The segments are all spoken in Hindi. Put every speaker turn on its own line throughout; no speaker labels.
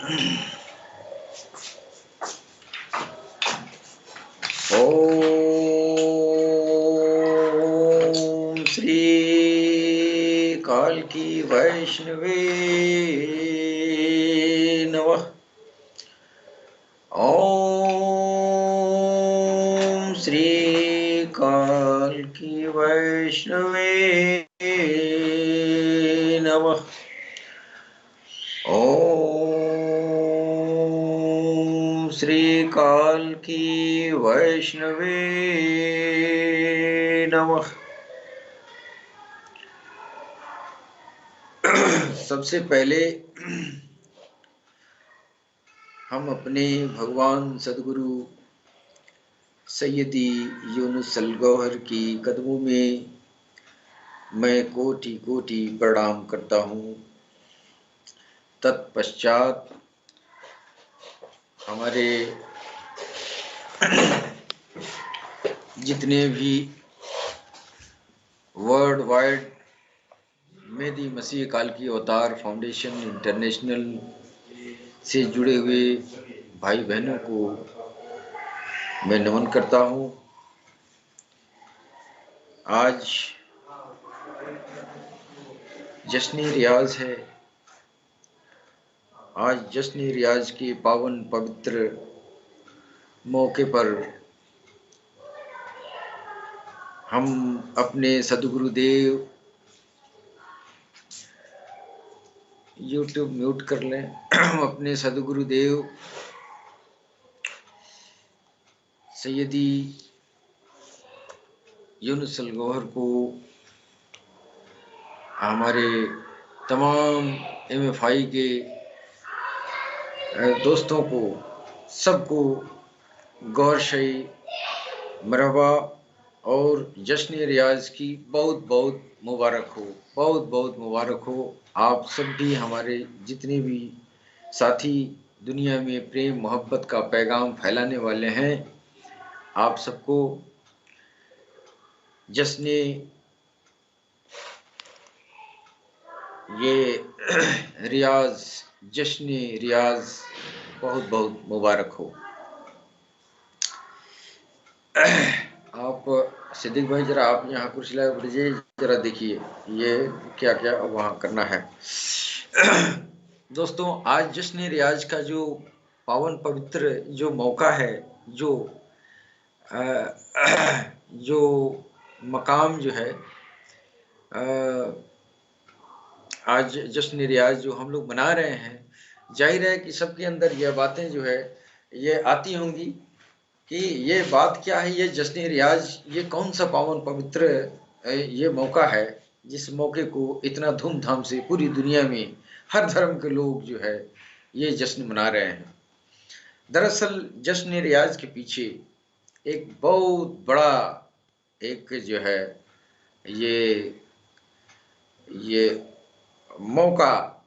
ओम श्री कालकी वैष्णवे नमः। ओम श्री कालकी वैष्णवे नमः। ओम श्री कालकी वैष्णवे नमः। सबसे पहले हम अपने भगवान सदगुरु सैयदी यूनुस अल गौहर की कदमों में मैं कोटि कोटि प्रणाम करता हूँ। तत्पश्चात हमारे जितने भी वर्ल्ड वाइड मेहदी मसीह काल की अवतार फाउंडेशन इंटरनेशनल से जुड़े हुए भाई बहनों को मैं नमन करता हूँ। आज जश्न रियाज है। आज जश्न रियाज के पावन पवित्र मौके पर हम अपने सदगुरुदेव यूट्यूब म्यूट कर लें। हम अपने सदगुरुदेव सैयदी यूनुस अल गौहर को, हमारे तमाम MFI के दोस्तों को, सबको गौरशई मरहबा और जश्न रियाज की बहुत बहुत मुबारक हो। बहुत बहुत मुबारक हो। आप सब भी, हमारे जितने भी साथी दुनिया में प्रेम मोहब्बत का पैगाम फैलाने वाले हैं, आप सबको जश्न ये रियाज, जश्न रियाज बहुत बहुत मुबारक हो। आप सिद्दीक भाई जरा आप यहाँ कुर्सी लाए बढ़िए, जरा देखिए ये क्या क्या वहाँ करना है। दोस्तों, आज जश्न रियाज का जो पावन पवित्र जो मौका है, जो मकाम जो है, आज जश्न रियाज जो हम लोग मना रहे हैं, जाहिर है कि सबके अंदर यह बातें जो है ये आती होंगी कि ये बात क्या है, ये जश्न रियाज, ये कौन सा पावन पवित्र ये मौका है जिस मौके को इतना धूमधाम से पूरी दुनिया में हर धर्म के लोग जो है ये जश्न मना रहे हैं। दरअसल जश्न रियाज के पीछे एक बहुत बड़ा एक जो है ये मौका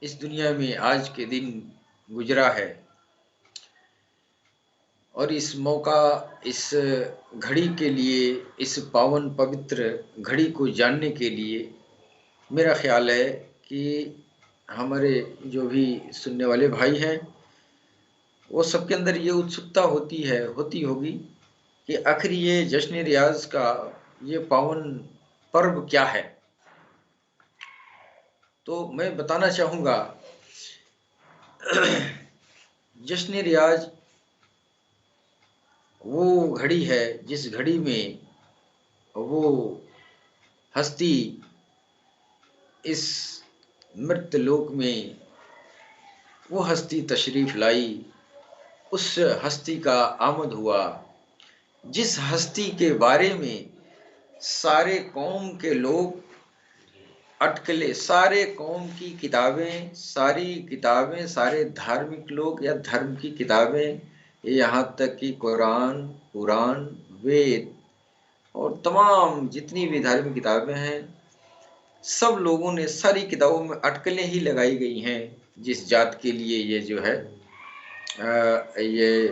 इस दुनिया में आज के दिन गुजरा है। और इस मौका, इस घड़ी के लिए, इस पावन पवित्र घड़ी को जानने के लिए मेरा ख्याल है कि हमारे जो भी सुनने वाले भाई हैं वो सबके अंदर ये उत्सुकता होती होगी कि आखिर ये जश्न रियाज का ये पावन पर्व क्या है। तो मैं बताना चाहूँगा, जश्न रियाज वो घड़ी है जिस घड़ी में वो हस्ती इस मृत्यु लोक में वो हस्ती तशरीफ लाई, उस हस्ती का आमद हुआ जिस हस्ती के बारे में सारे कौम के लोग अटकले, सारे कौम की किताबें, सारी किताबें, सारे धार्मिक लोग या धर्म की किताबें, यहाँ तक कि कुरान, पुराण, वेद और तमाम जितनी भी धार्मिक किताबें हैं, सब लोगों ने सारी किताबों में अटकलें ही लगाई गई हैं जिस जात के लिए ये जो है ये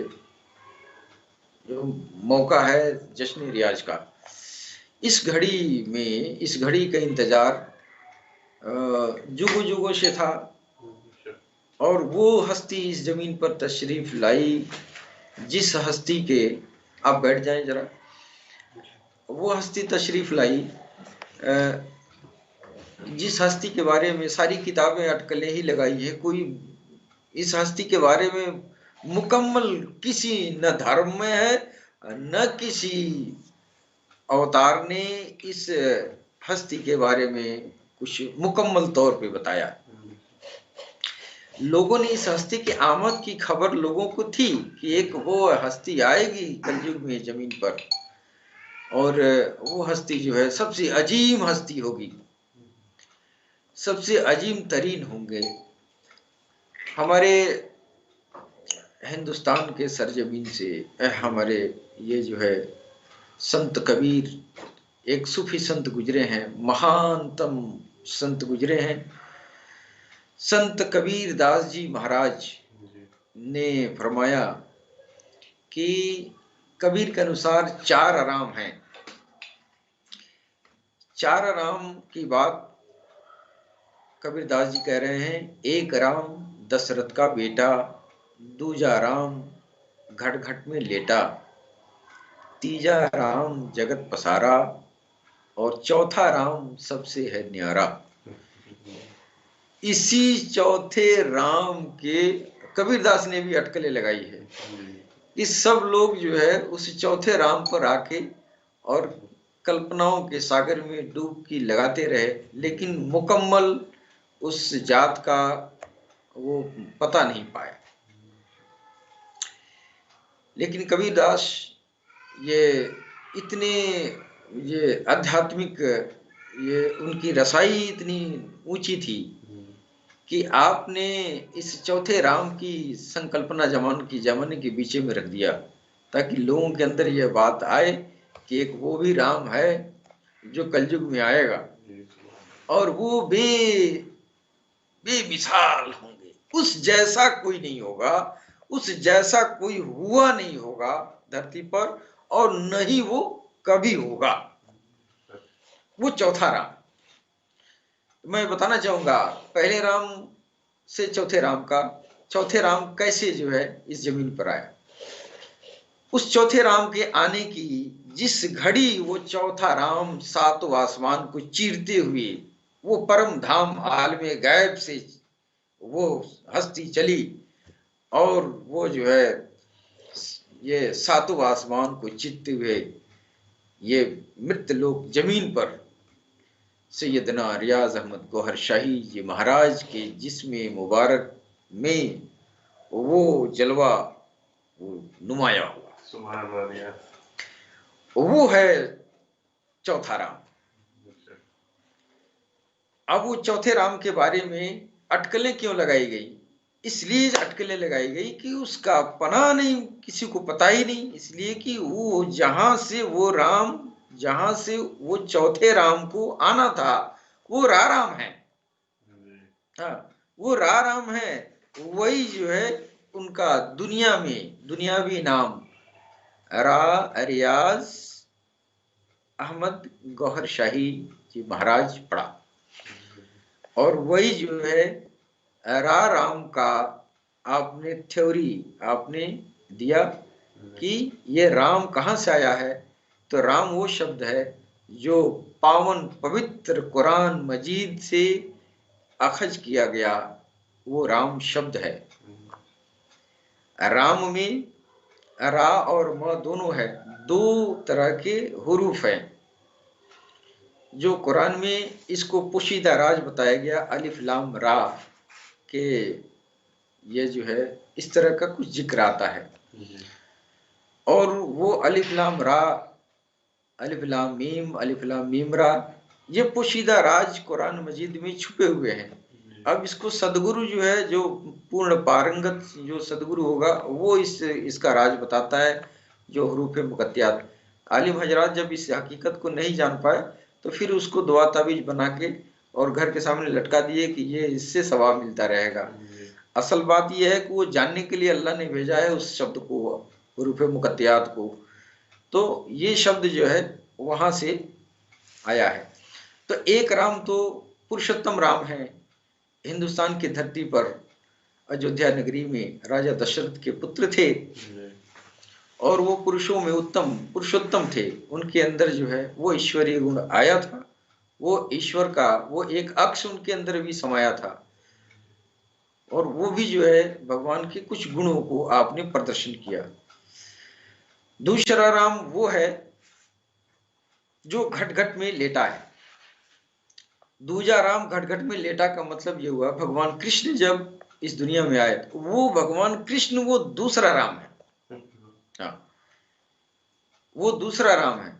जो मौका है जश्न रियाज का। इस घड़ी में, इस घड़ी का इंतजार जुगों जुगों से था। और वो हस्ती इस जमीन पर तशरीफ लाई जिस हस्ती के, आप बैठ जाएं जरा, वो हस्ती तशरीफ लाई जिस हस्ती के बारे में सारी किताबें अटकलें ही लगाई है। कोई इस हस्ती के बारे में मुकम्मल किसी न धर्म में है न किसी अवतार ने इस हस्ती के बारे में कुछ मुकम्मल तौर पे बताया। लोगों ने इस हस्ती की आमद की खबर लोगों को थी कि एक वो हस्ती आएगी कलयुग में जमीन पर, और वो हस्ती जो है सबसे अजीम हस्ती होगी, सबसे अजीम तरीन होंगे। हमारे हिंदुस्तान के सरजमीन से हमारे ये जो है संत कबीर, एक सूफी संत गुजरे हैं, महानतम संत गुजरे हैं, संत कबीर दास जी महाराज ने फरमाया कि कबीर के अनुसार 4 आराम हैं। 4 आराम की बात कबीर दास जी कह रहे हैं। एक राम दशरथ का बेटा, दूजा राम घट घट में लेटा, तीजा राम जगत पसारा, और चौथा राम सबसे है न्यारा। इसी चौथे राम के कबीरदास ने भी अटकलें लगाई है। इस सब लोग जो है उस चौथे राम पर आके और कल्पनाओं के सागर में डुबकी लगाते रहे, लेकिन मुकम्मल उस जात का वो पता नहीं पाया। लेकिन कबीरदास ये इतने ये आध्यात्मिक, ये उनकी रसाई इतनी ऊंची थी कि आपने इस चौथे राम की संकल्पना जमाने के बीच में रख दिया, ताकि लोगों के अंदर यह बात आए कि एक वो भी राम है जो कलयुग में आएगा, और वो बेमिसाल होंगे। उस जैसा कोई नहीं होगा, उस जैसा कोई हुआ नहीं होगा धरती पर, और न ही वो कभी होगा। वो चौथा राम मैं बताना चाहूंगा। पहले राम से चौथे राम कैसे जो है इस जमीन पर आया। उस चौथे राम के आने की जिस घड़ी वो चौथा राम 7 आसमान को चीरते हुए वो परम धाम आलम गैब से वो हस्ती चली, और वो जो है ये 7 आसमान को चीरते हुए ये मृत लोक जमीन पर सैयदना रियाज अहमद गौहर शाही जी महाराज के जिस्म मुबारक में वो जलवा वो नुमाया हुआ, सुभान अल्लाह, वो है चौथा राम। अब वो चौथे राम के बारे में अटकलें क्यों लगाई गई? इसलिए अटकलें लगाई गई कि उसका पना नहीं, किसी को पता ही नहीं, इसलिए कि वो जहां से वो चौथे राम को आना था वो राम है। हाँ, वो राम है। वही जो है उनका दुनिया में दुनियावी नाम रियाज अहमद गौहर शाही जी महाराज पड़ा, और वही जो है राम का आपने थ्योरी आपने दिया कि ये राम कहाँ से आया है। तो राम वो शब्द है जो पावन पवित्र कुरान मजीद से अखज किया गया, वो राम शब्द है। राम में रा और म दोनों है, 2 तरह के हुरूफ हैं जो कुरान में इसको पोशीदा राज बताया गया, अलिफ लाम रा के ये जो है इस तरह का कुछ जिक्र आता है। और वो अलिफ लाम रा, अलिफ लाम मीम रा, ये पोशीदा राज कुरान मजीद में छुपे हुए हैं। अब इसको सदगुरु जो है, जो पूर्ण पारंगत जो सदगुरु होगा, वो इसका राज बताता है, जो हरूफ मुकत्तियात। आलिम हजरात जब इस हकीकत को नहीं जान पाए तो फिर उसको दुआ ताबीज बना के और घर के सामने लटका दिए कि ये इससे सवाब मिलता रहेगा। असल बात यह है कि वो जानने के लिए अल्लाह ने भेजा है उस शब्द को, हरूफ मुकत्तियात को। तो ये शब्द जो है वहां से आया है। तो एक राम तो पुरुषोत्तम राम है हिंदुस्तान की धरती पर, अयोध्या नगरी में राजा दशरथ के पुत्र थे और वो पुरुषों में उत्तम पुरुषोत्तम थे। उनके अंदर जो है वो ईश्वरीय गुण आया था, वो ईश्वर का वो एक अक्ष उनके अंदर भी समाया था और वो भी जो है भगवान के कुछ गुणों को आपने प्रदर्शन किया। दूसरा राम वो है जो घट घट में लेटा है। दूजा राम घट घट में लेटा का मतलब ये हुआ भगवान कृष्ण जब इस दुनिया में आए तो वो भगवान कृष्ण वो दूसरा राम है। हाँ, वो दूसरा राम है।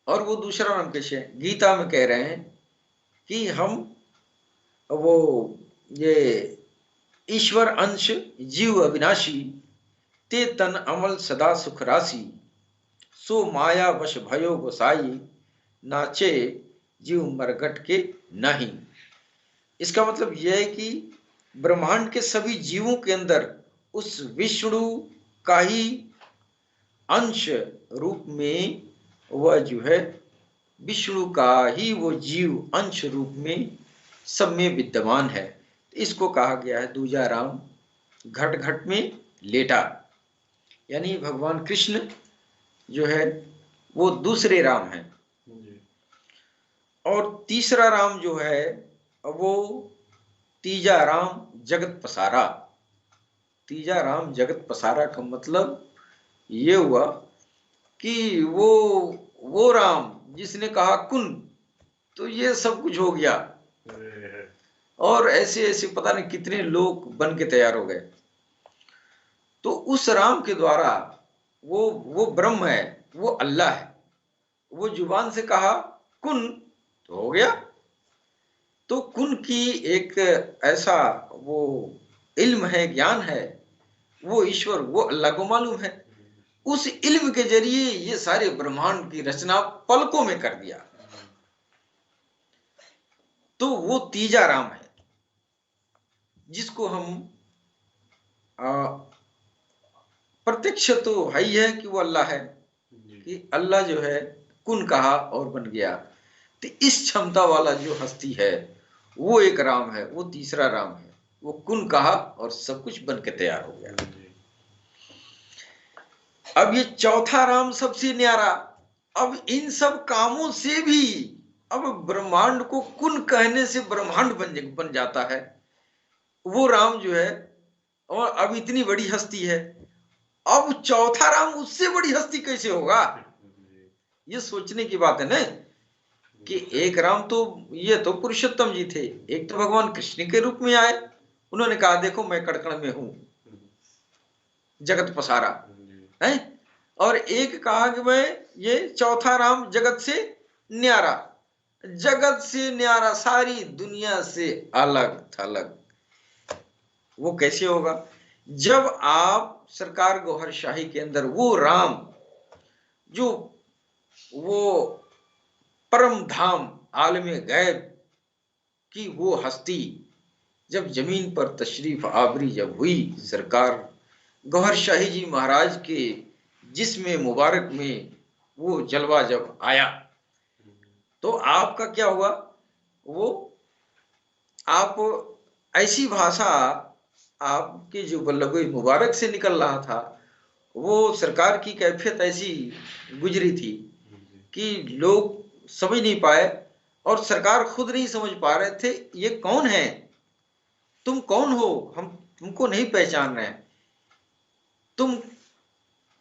और वो दूसरा राम कैसे है? गीता में कह रहे हैं कि हम वो ये ईश्वर अंश जीव अविनाशी ते तन अमल सदा सुख राशि सो माया वश भयो गोसाई नाचे जीव मरघट के नहीं। इसका मतलब यह है कि ब्रह्मांड के सभी जीवों के अंदर उस विष्णु का ही अंश रूप में वह जो है विष्णु का ही वो जीव अंश रूप में सब में विद्यमान है। इसको कहा गया है दूजा राम घट घट में लेटा, यानी भगवान कृष्ण जो है वो दूसरे राम है। और तीसरा राम जो है वो तीजा राम जगत पसारा। तीजा राम जगत पसारा का मतलब ये हुआ कि वो राम जिसने कहा कुन तो ये सब कुछ हो गया और ऐसे ऐसे पता नहीं कितने लोग बन के तैयार हो गए। तो उस राम के द्वारा वो ब्रह्म है, वो अल्लाह है, वो जुबान से कहा कुन तो हो गया। तो कुन की एक ऐसा वो इल्म है, ज्ञान है, वो ईश्वर वो अल्लाह को मालूम है। उस इल्म के जरिए ये सारे ब्रह्मांड की रचना पलकों में कर दिया। तो वो तीजा राम है जिसको हम प्रत्यक्ष तो है ही है कि वो अल्लाह है, कि अल्लाह जो है कुन कहा और बन गया। तो इस क्षमता वाला जो हस्ती है वो एक राम है, वो तीसरा राम है। वो कुन कहा और सब कुछ बन के तैयार हो गया। अब ये चौथा राम सबसे न्यारा। अब इन सब कामों से भी अब ब्रह्मांड को कुन कहने से ब्रह्मांड बन जाता है वो राम जो है। और अब इतनी बड़ी हस्ती है, अब चौथा राम उससे बड़ी हस्ती कैसे होगा? ये सोचने की बात है ना कि एक राम तो ये तो पुरुषोत्तम जी थे, एक तो भगवान कृष्ण के रूप में आए, उन्होंने कहा देखो मैं कड़कड़ में हूं, जगत पसारा है। और एक कहा कि मैं ये चौथा राम जगत से न्यारा, जगत से न्यारा, सारी दुनिया से अलग थलग। वो कैसे होगा? जब आप सरकार गौहर शाही के अंदर वो राम जो वो परम धाम आलम गैब की वो हस्ती जब जमीन पर तशरीफ आवरी जब हुई, सरकार गौहर शाही जी महाराज के जिस्म मुबारक में वो जलवा जब आया तो आपका क्या हुआ? वो आप ऐसी भाषा आपके जो बल्लभ मुबारक से निकल रहा था, वो सरकार की कैफियत ऐसी गुजरी थी कि लोग समझ नहीं पाए और सरकार खुद नहीं समझ पा रहे थे ये कौन है, तुम कौन हो, हम तुमको नहीं पहचान रहे, तुम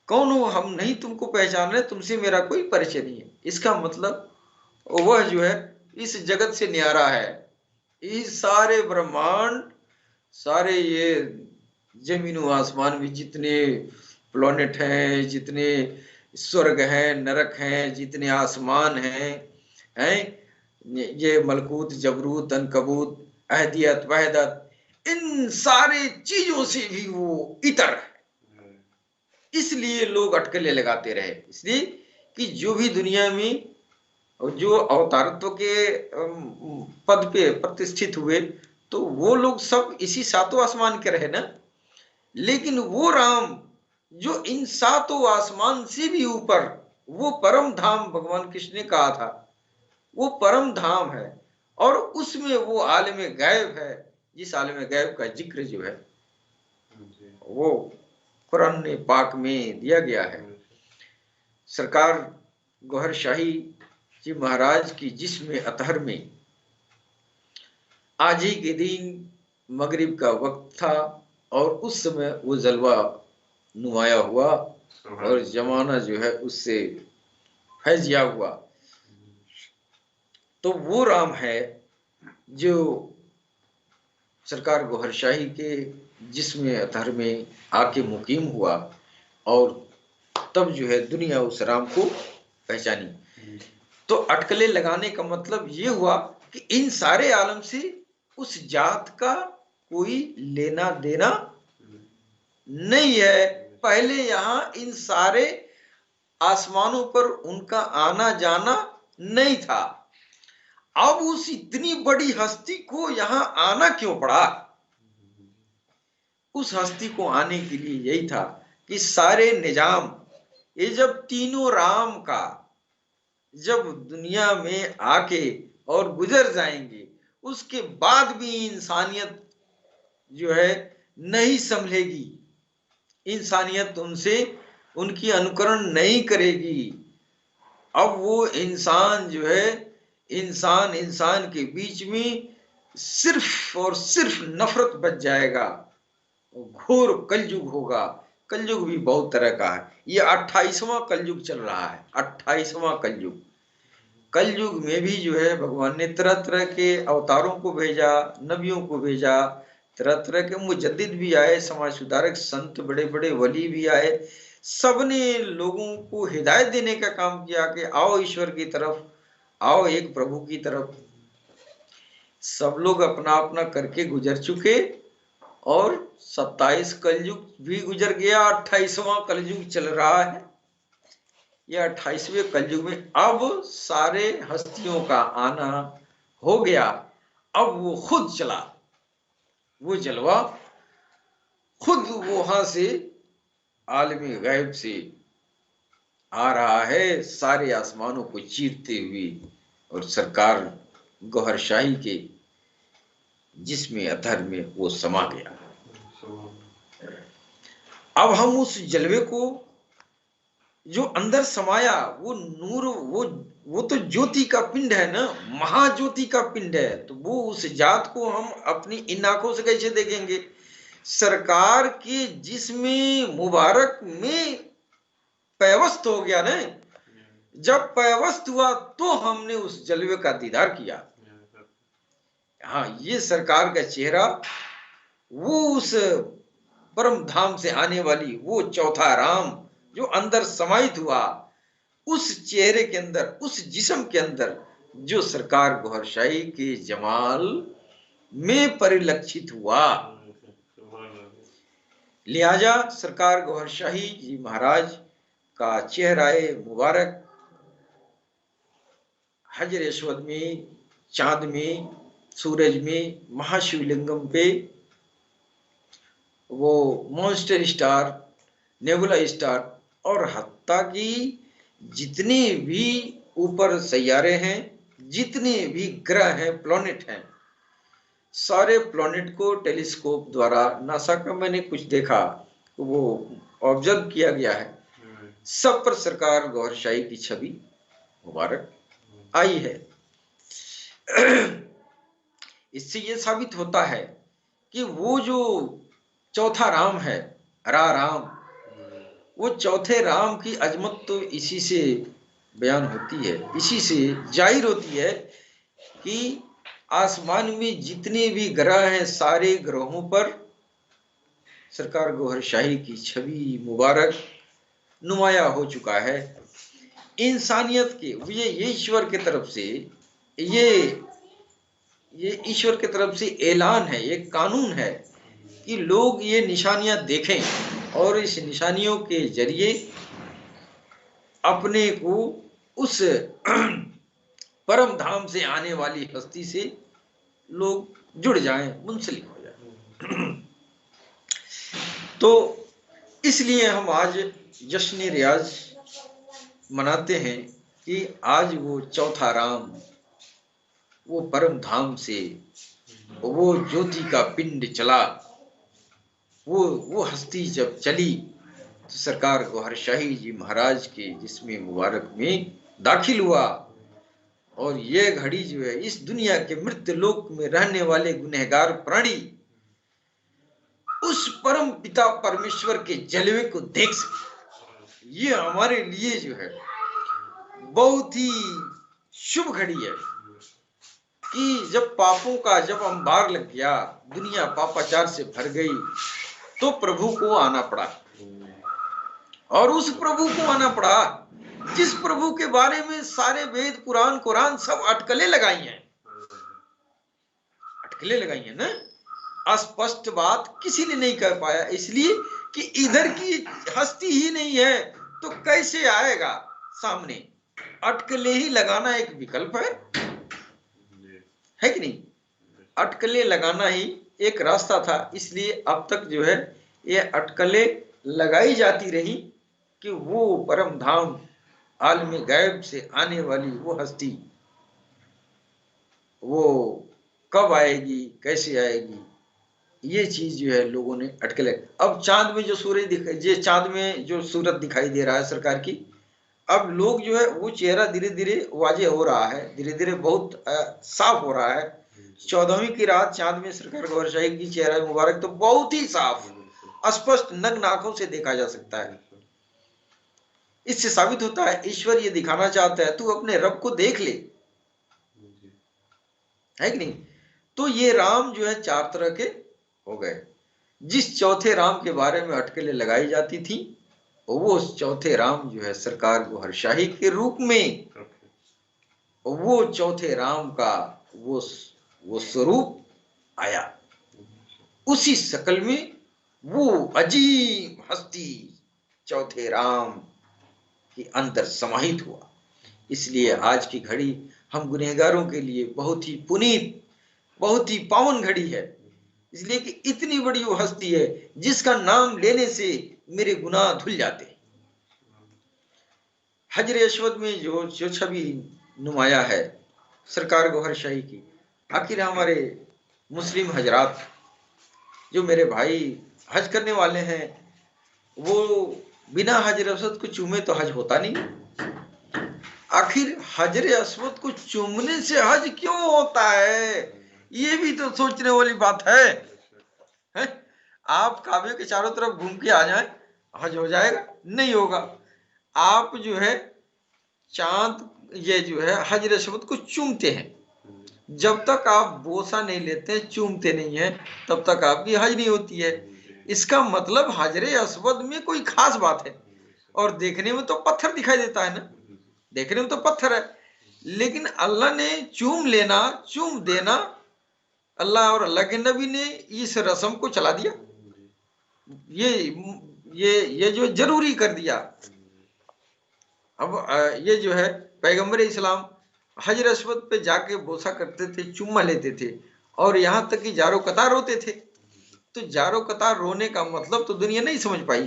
कौन हो, हम नहीं तुमको पहचान रहे, तुमसे मेरा कोई परिचय नहीं है। इसका मतलब वह जो है इस जगत से न्यारा है। इस सारे ब्रह्मांड, सारे ये जमीन आसमान में जितने प्लैनेट हैं, जितने स्वर्ग हैं, नरक हैं, जितने आसमान हैं, ये मलकूत, जबरूत, अनकबूत, अहदियत, वहदत, इन सारे चीजों से भी वो इतर है। इसलिए लोग अटकलें लगाते रहे, इसलिए कि जो भी दुनिया में जो अवतारत्व के पद पे प्रतिष्ठित हुए तो वो लोग सब इसी सातों आसमान के रहे ना। लेकिन वो राम जो इन सातों आसमान से भी ऊपर, वो परम धाम भगवान कृष्ण ने कहा था, वो परम धाम है और उसमें वो आलम गैब है, जिस आलम गैब का जिक्र जो है वो कुरान पाक में दिया गया है। सरकार गौहर शाही जी महाराज की जिस्म अतहर में आज ही के दिन मगरिब का वक्त था और उस समय वो जलवा नुमाया हुआ और जमाना जो है उससे फैजिया हुआ। तो वो राम है जो सरकार गौहर शाही के जिस्म अतहर में आके मुकीम हुआ और तब जो है दुनिया उस राम को पहचानी। तो अटकलें लगाने का मतलब ये हुआ कि इन सारे आलम से उस जात का कोई लेना देना नहीं है। पहले यहाँ इन सारे आसमानों पर उनका आना जाना नहीं था। अब उस इतनी बड़ी हस्ती को यहाँ आना क्यों पड़ा? उस हस्ती को आने के लिए यही था कि सारे निजाम, ये जब तीनों राम का जब दुनिया में आके और गुजर जाएंगे, उसके बाद भी इंसानियत जो है नहीं संभलेगी, इंसानियत उनसे उनकी अनुकरण नहीं करेगी। अब वो इंसान जो है, इंसान के बीच में सिर्फ और सिर्फ नफरत बच जाएगा। घोर कलयुग होगा। कलयुग भी बहुत तरह का है। ये 28वां कलयुग चल रहा है, 28वां कलयुग। कलयुग में भी जो है भगवान ने तरह तरह के अवतारों को भेजा, नबियों को भेजा, तरह तरह के मुजद्दिद भी आए, समाज सुधारक संत, बड़े बड़े वली भी आए। सबने लोगों को हिदायत देने का काम किया कि आओ ईश्वर की तरफ, आओ एक प्रभु की तरफ। सब लोग अपना अपना करके गुजर चुके और 27 कलयुग भी गुजर गया, 28वां कलयुग चल रहा है। यह 28वें कलयुग में अब सारे हस्तियों का आना हो गया। अब वो खुद चला, वो जलवा खुद वहां से आलमी गैब से आ रहा है, सारे आसमानों को चीरते हुए, और सरकार गौहर शाही के जिसमें अतहर में वो समा गया। अब हम उस जलवे को जो अंदर समाया, वो नूर, वो तो ज्योति का पिंड है ना, महाज्योति का पिंड है। तो वो उस जात को हम अपनी इन आंखों से कैसे देखेंगे? सरकार के जिस्म मुबारक में पैवस्त हो गया ना। जब पैवस्त हुआ तो हमने उस जलवे का दीदार किया। हाँ, ये सरकार का चेहरा, वो उस परम धाम से आने वाली वो चौथा राम जो अंदर समाहित हुआ, उस चेहरे के अंदर, उस जिस्म के अंदर जो सरकार गौहर शाही के जमाल में परिलक्षित हुआ। लिहाजा सरकार गौहर शाही जी महाराज का चेहराए मुबारक हजर अस्वद में, चांद में, सूरज में, महाशिवलिंगम पे, वो मॉन्स्टर स्टार, नेबुला स्टार, और हत्ता की जितने भी ऊपर सैयारे हैं, जितने भी ग्रह हैं, प्लैनेट हैं, सारे प्लैनेट को टेलीस्कोप द्वारा, नासा का मैंने कुछ देखा, वो ऑब्जर्व किया गया है, सब पर सरकार गौहर शाही की छवि मुबारक आई है। इससे ये साबित होता है कि वो जो चौथा राम है, राम, वो चौथे राम की अजमत तो इसी से बयान होती है, इसी से जाहिर होती है कि आसमान में जितने भी ग्रह हैं, सारे ग्रहों पर सरकार गौहर शाही की छवि मुबारक नुमाया हो चुका है। इंसानियत के ये ईश्वर की तरफ से, ये ईश्वर की तरफ से ऐलान है, ये कानून है कि लोग ये निशानियां देखें और इस निशानियों के जरिए अपने को उस परम धाम से आने वाली हस्ती से लोग जुड़ जाएं, मुंसलिक हो जाएं। तो इसलिए हम आज जश्न रियाज मनाते हैं कि आज वो चौथा राम, वो परम धाम से वो ज्योति का पिंड चला वो हस्ती जब चली तो सरकार गौहर शाही जी महाराज के जिस्म मुबारक में दाखिल हुआ, और ये घड़ी जो है इस दुनिया के मृत्यु लोक में रहने वाले गुनहगार प्राणी उस परम पिता परमेश्वर के जलवे को देख सके। ये हमारे लिए जो है बहुत ही शुभ घड़ी है कि जब पापों का जब अंबार लग गया, दुनिया पापाचार से भर गई, तो प्रभु को आना पड़ा। और उस प्रभु को आना पड़ा जिस प्रभु के बारे में सारे वेद पुराण कुरान सब अटकलें लगाई हैं, अटकलें लगाई हैं ना। अस्पष्ट बात किसी ने नहीं कर पाया, इसलिए कि इधर की हस्ती ही नहीं है तो कैसे आएगा सामने। अटकलें ही लगाना एक विकल्प है कि नहीं? अटकलें लगाना ही एक रास्ता था, इसलिए अब तक जो है ये अटकलें लगाई जाती रही कि वो परम धाम आलम गैब से आने वाली वो हस्ती वो कब आएगी, कैसे आएगी, ये चीज जो है लोगों ने अटकले। अब चांद में जो सूरज दिखाई, चांद में जो सूरत दिखाई दे रहा है सरकार की, अब लोग जो है वो चेहरा धीरे धीरे वाजे हो रहा है, धीरे धीरे बहुत साफ हो रहा है। 14वीं की रात चांद में सरकार गौहर शाही की चेहरा मुबारक तो बहुत ही साफ स्पष्ट नग्न आंखों से देखा जा सकता है। इससे साबित होता है ईश्वर ये दिखाना चाहता है तू अपने रब को देख ले, है कि नहीं? तो ये राम जो है 4 तरह के हो गए। जिस चौथे राम के बारे में अटकलें लगाई जाती थी वो चौथे राम जो है सरकार गौहर शाही के रूप में, वो चौथे राम का वो स्वरूप आया, उसी शकल में वो अजीब हस्ती चौथे राम के अंदर समाहित हुआ। इसलिए आज की घड़ी हम गुनहगारों के लिए बहुत ही पुनीत, बहुत ही पावन घड़ी है, इसलिए कि इतनी बड़ी वो हस्ती है जिसका नाम लेने से मेरे गुनाह धुल जाते। हजर अस्वद में जो छवि नुमाया है सरकार गौहर शाही की, आखिर हमारे मुस्लिम हजरात जो मेरे भाई हज करने वाले हैं वो बिना हजर अस्वद को चूमे तो हज होता नहीं। आखिर हजर अस्वद को चूमने से हज क्यों होता है, ये भी तो सोचने वाली बात है? आप काबे के चारों तरफ घूम के आ जाएं हज हो जाएगा? नहीं होगा। आप जो है चांद ये जो है हजर अस्वद को चूमते हैं, जब तक आप बोसा नहीं लेते, चूमते नहीं है, तब तक आपकी हज नहीं होती है। इसका मतलब हजरे अस्वद में कोई खास बात है। और देखने में तो पत्थर दिखाई देता है ना, देखने में तो पत्थर है, लेकिन अल्लाह ने चूम लेना, चूम देना, अल्लाह और अल्लाह के नबी ने इस रस्म को चला दिया, ये जो जरूरी कर दिया। अब ये जो है पैगंबर इस्लाम हजर अस्वद पे जाके बोसा करते थे, चुम्मा लेते थे, और यहाँ तक कि जारो कतार रोते थे। तो जारो कतार रोने का मतलब तो दुनिया नहीं समझ पाई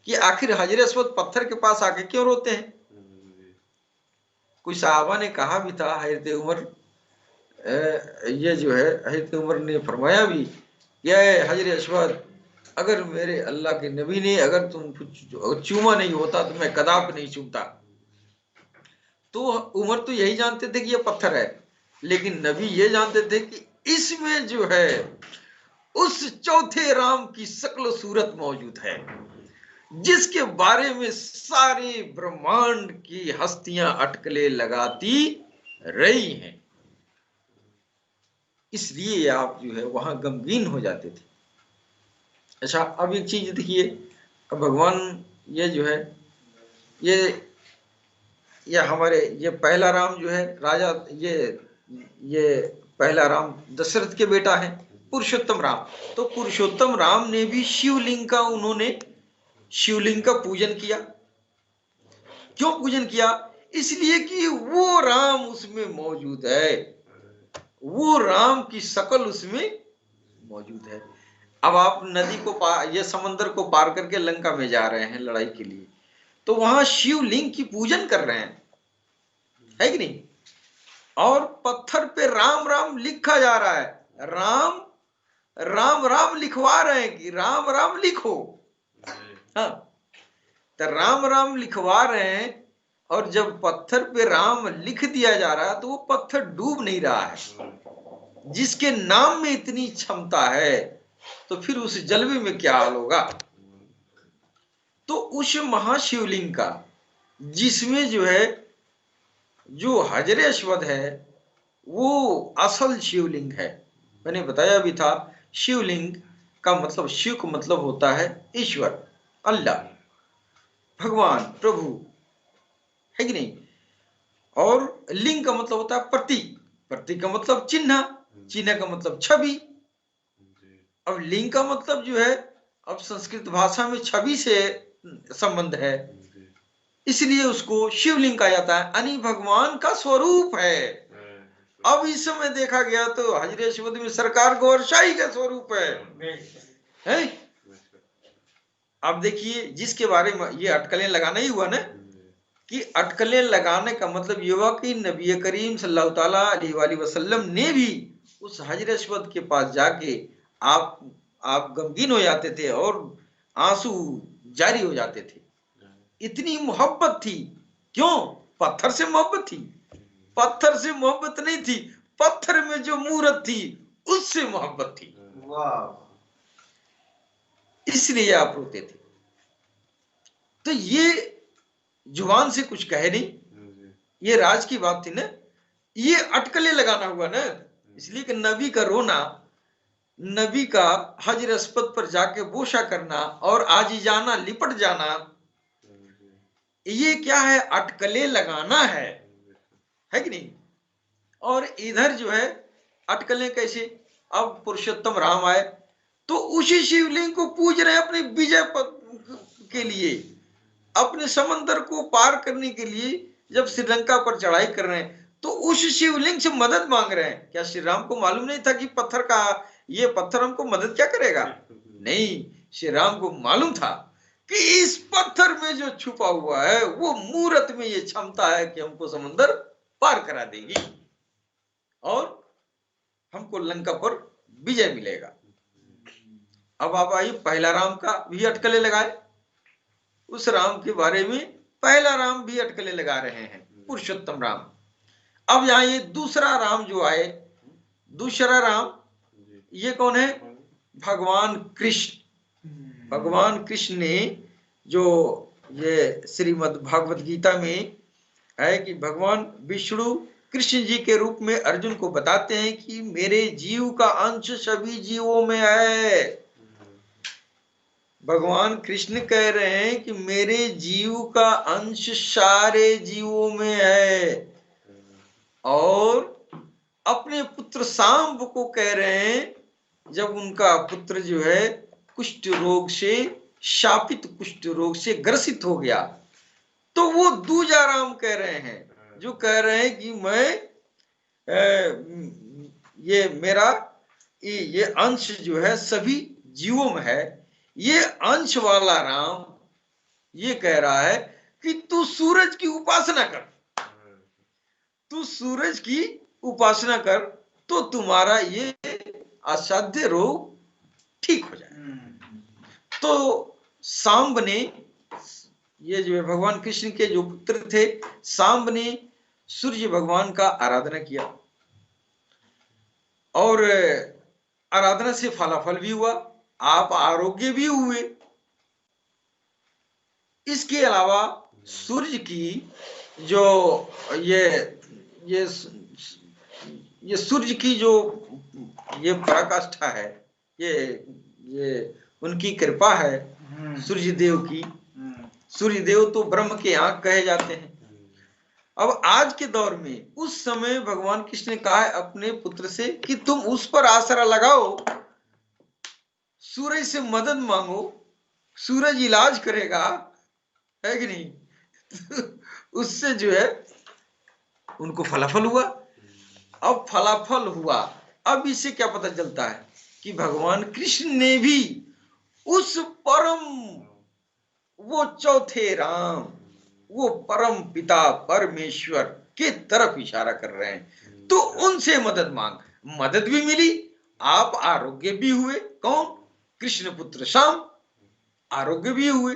कि आखिर हजर अस्वद पत्थर के पास आके क्यों रोते हैं। कोई साहबा ने कहा भी था, हजरत उमर ये जो है हजरत उमर ने फरमाया भी, यह हजर अस्वद अगर मेरे अल्लाह के नबी ने अगर तुम चूमा नहीं होता तो मैं कदाप नहीं चूमता। तो उमर तो यही जानते थे कि ये पत्थर है, लेकिन नबी ये जानते थे कि इसमें जो है उस चौथे राम की शक्ल सूरत मौजूद है जिसके बारे में सारे ब्रह्मांड की हस्तियां अटकलें लगाती रही हैं। इसलिए आप जो है वहां गमगीन हो जाते थे। अच्छा, अब एक चीज देखिए, अब भगवान ये जो है ये हमारे ये पहला राम जो है राजा, ये पहला राम दशरथ के बेटा है, पुरुषोत्तम राम। तो पुरुषोत्तम राम ने भी शिवलिंग का, उन्होंने शिवलिंग का पूजन किया। क्यों पूजन किया? इसलिए कि वो राम उसमें मौजूद है, वो राम की शक्ल उसमें मौजूद है। अब आप नदी को पार, ये समंदर को पार करके लंका में जा रहे हैं लड़ाई के लिए, तो वहां शिवलिंग की पूजन कर रहे हैं, है कि नहीं? और पत्थर पे राम राम लिखा जा रहा है। राम राम राम लिखवा रहे हैं कि राम राम लिखो। हाँ, तो राम राम लिखवा रहे हैं, और जब पत्थर पे राम लिख दिया जा रहा है तो वो पत्थर डूब नहीं रहा है। जिसके नाम में इतनी क्षमता है तो फिर उस जलवे में क्या हाल होगा। तो उस महाशिवलिंग का, जिसमें जो है जो हजरे अस्वद है वो असल शिवलिंग है। मैंने बताया भी था, शिवलिंग का मतलब, शिव का मतलब होता है ईश्वर, अल्लाह, भगवान, प्रभु, है कि नहीं। और लिंग का मतलब होता है प्रतीक, प्रतीक का मतलब चिन्ह, चिन्ह का मतलब छवि। अब लिंग का मतलब जो है, अब संस्कृत भाषा में छवि से संबंध है, इसलिए उसको शिवलिंग कहा जाता है, यानी भगवान का स्वरूप है। अब इस समय देखा गया तो हजरे अस्वद में सरकार गौर शाही का स्वरूप है? अब देखिए, जिसके बारे में ये अटकलें लगाना ही हुआ ना, कि अटकलें लगाने का मतलब ये हुआ कि नबी करीम सल्लल्लाहु ताला अलैहि वसल्लम ने भी उस हजरे अस्वद के पास जाके आप गमगीन हो जाते थे और आंसू जारी हो जाते थे। इतनी मोहब्बत थी। क्यों? पत्थर से मोहब्बत थी। पत्थर से मोहब्बत नहीं थी, पत्थर में जो मूरत थी उससे मोहब्बत थी। वाह! इसलिए आप रोते थे। तो ये जुबान से कुछ कहे नहीं, ये राज की बात थी ना, ये अटकलें लगाना हुआ ना। इसलिए कि नबी का रोना, नबी का हजर अस्वद पर जाके बोशा करना और आजीजाना लिपट जाना, ये क्या है? अटकलें लगाना है कि नहीं। और इधर जो है अटकलें कैसे? अब पुरुषोत्तम राम आए तो उसी शिवलिंग को पूज रहे हैं अपने विजय के लिए, अपने समंदर को पार करने के लिए। जब श्रीलंका पर चढ़ाई कर रहे हैं तो उस शिवलिंग से मदद मांग रहे हैं। क्या श्री राम को मालूम नहीं था कि पत्थर का, ये पत्थर हमको मदद क्या करेगा? नहीं, श्री राम को मालूम था कि इस पत्थर में जो छुपा हुआ है वो मूरत में ये क्षमता है कि हमको समंदर पार करा देगी और हमको लंका पर विजय मिलेगा। अब आप आइए, पहला राम का भी अटकलें लगाए, उस राम के बारे में पहला राम भी अटकलें लगा रहे हैं, पुरुषोत्तम राम। अब यहाँ ये दूसरा राम जो आए, दूसरा राम, ये कौन है? भगवान कृष्ण। भगवान कृष्ण ने जो ये श्रीमद् भागवत गीता में है कि भगवान विष्णु कृष्ण जी के रूप में अर्जुन को बताते हैं कि मेरे जीव का अंश सभी जीवों में है। भगवान कृष्ण कह रहे हैं कि मेरे जीव का अंश सारे जीवों में है, और अपने पुत्र सांब को कह रहे हैं, जब उनका पुत्र जो है कुष्ठ रोग से, शापित कुष्ठ रोग से ग्रसित हो गया, तो वो दूजा राम कह रहे हैं, जो कह रहे हैं कि मैं ये मेरा ये अंश जो है सभी जीवों में है। ये अंश वाला राम ये कह रहा है कि तू सूरज की उपासना कर, तू सूरज की उपासना कर, तो तुम्हारा ये असाध्य रोग ठीक हो जाए। तो सांब ने, ये जो है भगवान कृष्ण के जो पुत्र थे, सांब ने सूर्य भगवान का आराधना किया, और आराधना से फलाफल भी हुआ, आप आरोग्य भी हुए। इसके अलावा सूर्य की जो ये सूर्य की जो ये पराकाष्ठा है, ये उनकी कृपा है, सूर्य देव की। सूर्य देव तो ब्रह्म के आंख कहे जाते हैं। अब आज के दौर में, उस समय भगवान कृष्ण ने कहा है अपने पुत्र से कि तुम उस पर आसरा लगाओ, सूरज से मदद मांगो, सूरज इलाज करेगा, है कि नहीं। उससे जो है उनको फलाफल हुआ। अब फलाफल हुआ, अब इससे क्या पता चलता है कि भगवान कृष्ण ने भी उस परम, वो चौथे राम, वो परम पिता परमेश्वर के तरफ इशारा कर रहे हैं। तो उनसे मदद मांग, मदद भी मिली आप आरोग्य भी हुए, कौन? कृष्ण पुत्र श्याम आरोग्य भी हुए।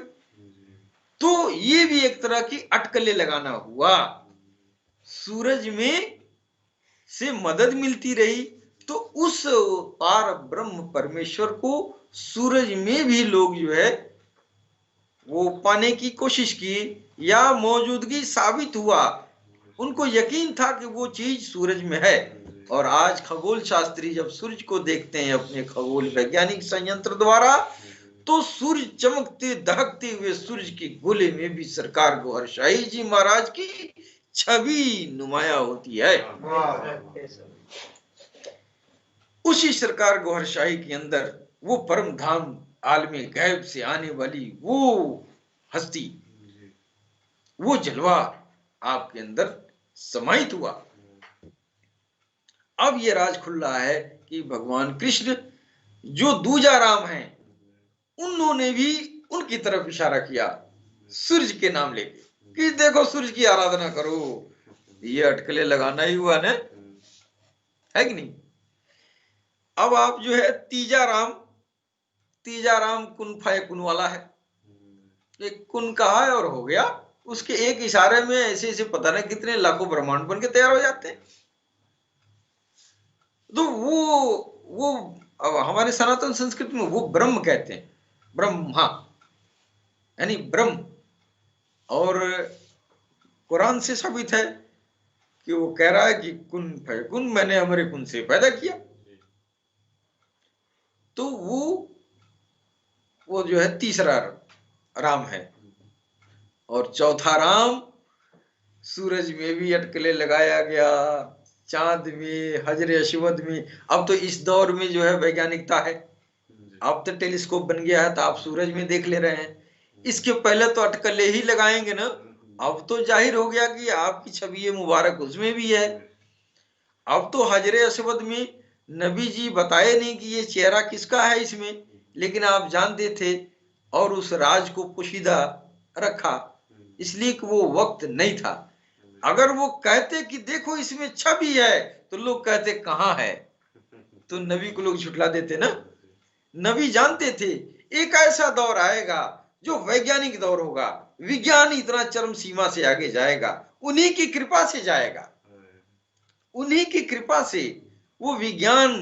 तो ये भी एक तरह की अटकलें लगाना हुआ। सूरज में से मदद मिलती रही तो उस पार ब्रह्म परमेश्वर को सूरज में भी लोग जो है वो पाने की कोशिश की, या मौजूदगी साबित हुआ। उनको यकीन था कि वो चीज सूरज में है। और आज खगोल शास्त्री जब सूरज को देखते हैं अपने खगोल वैज्ञानिक संयंत्र द्वारा, तो सूर्य चमकते दहकते हुए सूरज के गोले में भी सरकार गौहर शाही जी महाराज की छवि नुमाया होती है। उसी सरकार गौहर शाही के अंदर वो परम धाम आलमे गैब से आने वाली वो हस्ती, वो जलवा आपके अंदर समाहित हुआ। अब ये राज खुल रहा है कि भगवान कृष्ण जो दूजा राम हैं, उन्होंने भी उनकी तरफ इशारा किया सूरज के नाम लेके कि देखो सूरज की आराधना करो। ये अटकलें लगाना ही हुआ ना, है कि नहीं? अब आप जो है तीजा राम कुन फाय कुन वाला है। एक कुन कहा है और हो गया। उसके एक इशारे में ऐसे ऐसे पता नहीं कितने लाखों ब्रह्मांड बन के तैयार हो जाते हैं। तो वो अब हमारे सनातन संस्कृति में वो ब्रह्म कहते हैं, ब्रह्मा यानी ब्रह्म। और कुरान से साबित है कि वो कह रहा है कि कुन फयकुन, मैंने हमारे कुन से पैदा किया। तो वो जो है तीसरा राम है। और चौथा राम सूरज में भी अटकले लगाया गया, चांद में, हजरे अस्वद में। अब तो इस दौर में जो है वैज्ञानिकता है, अब तो टेलीस्कोप बन गया है तो आप सूरज में देख ले रहे हैं। इसके पहले तो अटकले ही लगाएंगे ना। अब तो जाहिर हो गया कि आपकी छवि मुबारक उसमें भी है। अब तो हजरे अस्वद में नबी जी बताए नहीं कि ये चेहरा किसका है इसमें, लेकिन आप जानते थे और उस राज को पोशीदा रखा, इसलिए कि वो वक्त नहीं था। अगर वो कहते कि देखो इसमें छवि है, तो लोग कहते कहाँ है, तो नबी को लोग झुठला देते ना। नबी जानते थे एक ऐसा दौर आएगा जो वैज्ञानिक दौर होगा, विज्ञान इतना चरम सीमा से आगे जाएगा, उन्हीं की कृपा से जाएगा। उन्हीं की कृपा से वो विज्ञान